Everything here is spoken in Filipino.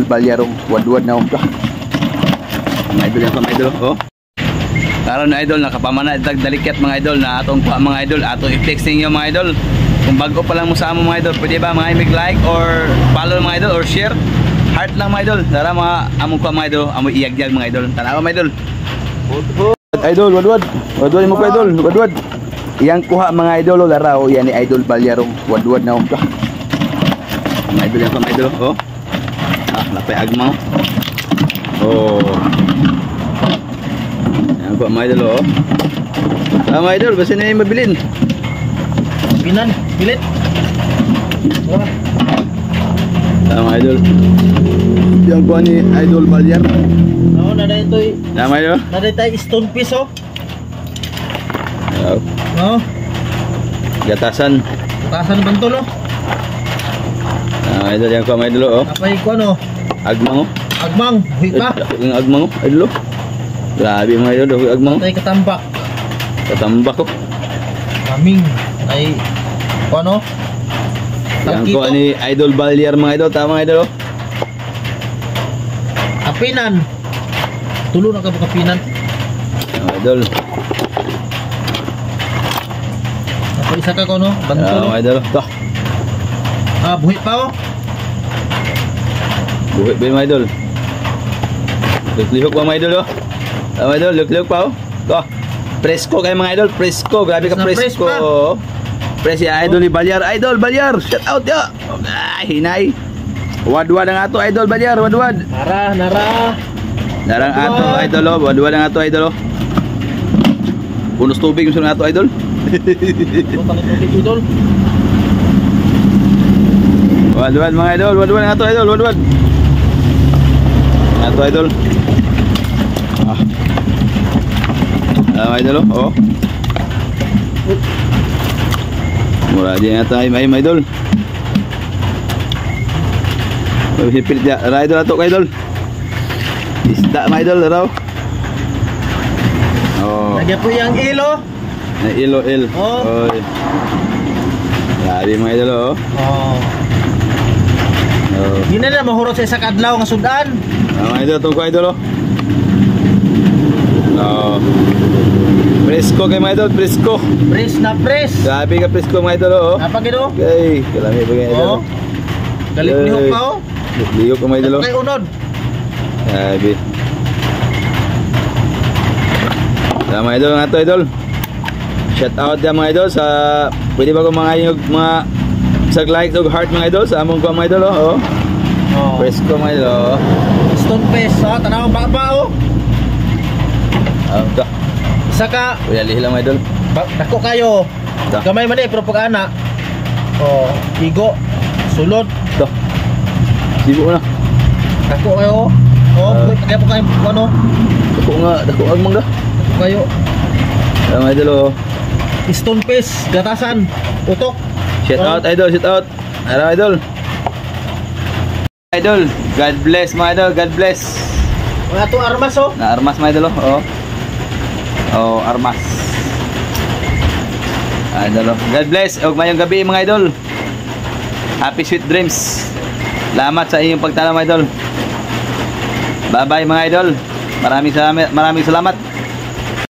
Balyarong wadwad na umpa. Mga idol yan pa mga idol. Oh. Karon na idol, nakapamana itag dalikat mga idol na atong kuha mga idol. Atong i-flex ninyo mga idol. Kung bago pa lang mo sa among mga idol, pwede ba mga imig like or follow mga idol or share? Heart lang mga idol. Tara mga among kuha mga idol, amoy iyagyag mga idol. Tanawa mga idol. Idol, wadwad. Wadwad mo ko idol, wadwad. Iyang kuha mga idol, laraw yan ni Idol Balyarong wadwad na umpa. Mga idol yan pa mga idol. Oh. Lapay agmaw. Oh. Yan po mga idol oh. Mga idol, basta na yung mabilin. Pinan, pilit. Mga idol. Yan po ni Idol Balyar. Oo, nada ito eh. Mga idol. Nada tayo stone piece oh. Oo. Gatasan. Gatasan bantol oh. Mga idol, yan po mga idol oh. Kapay ko ano? Agmang oh. Agmang, huwi pa. Yung agmang oh, idol oh. Grabe mga idol, huwi agmang. Tay katambak. Katambak oh. Kaming ay ano? Yan po ni Idol Balyar mga idol, tama mga idol oh. Kapinan. Tulo na ka ba kapinan? Mga idol. Kapag isa ka ko no? Bantol Mga idol. Ito. Buhi pa oh. Buhi ba yung mga idol? Luk-lihok pa mga idol oh. Mga idol, luk-lihok pa oh. Ito. Presko kayo mga idol, presko. Grabe ka presko. Pres ya Idol ni Balyar. Idol Balyar, shout out yo. Okay, hinay. Wadwad ang ato Idol Balyar, wadwad. Nara. Narang ato idol oh, wadwad ang ato idol oh. Punos tubig yung ato idol. Idol. Wadwad mga idol, wadwad ang ato idol, wadwad. Ato idol. Idol oh. Mura din ata ay may idol. Pilit ya, idol ato kay idol. Isda mga idol raw. Oh. Lagyan po yung ilo. Na ilo. Oh. Oy. Grabe mga idol oh. Oh. Di na mahurot sa isa kadlaw nga sudan. Mga idol, itong ko idol oh. Oh. Presko kay mga idol, presko. Pres na pres. Grabe ka presko mga idol oh. Apa gino? Okay, kalami pa mga idol. Oh. Galip-lihok pa oh. Lihok ka mga idol oh. Kay unod. Grabe. Mga idol nga to idol. Shout out ya mga idol sa pwede ba ko mga sag-like og heart mga idol sa among ko mga idol oh. Oh. Presko mga idol oh. Stone face ha, tanawang baba oh. Ito. Saka Uy, alih lang mga idol. Dako kayo. Gamay man eh, pero pag ana. Oh, igo. Sulod. Ito. Sibo na. Dako kayo. Oh, kaya po kayo ano? Dako agmang da. Dako kayo. Mga idol oh. Stone face, gatasan, utok. Shout out idol, shout out. Ara idol. Idol, God bless mga idol, God bless. Mga to armas oh. Na armas mga idol oh. Oh, armas. Idol oh. God bless. Og mayong gabi mga idol. Happy sweet dreams. Salamat sa inyong pagtanaw mga idol. Bye bye mga idol. Maraming salamat.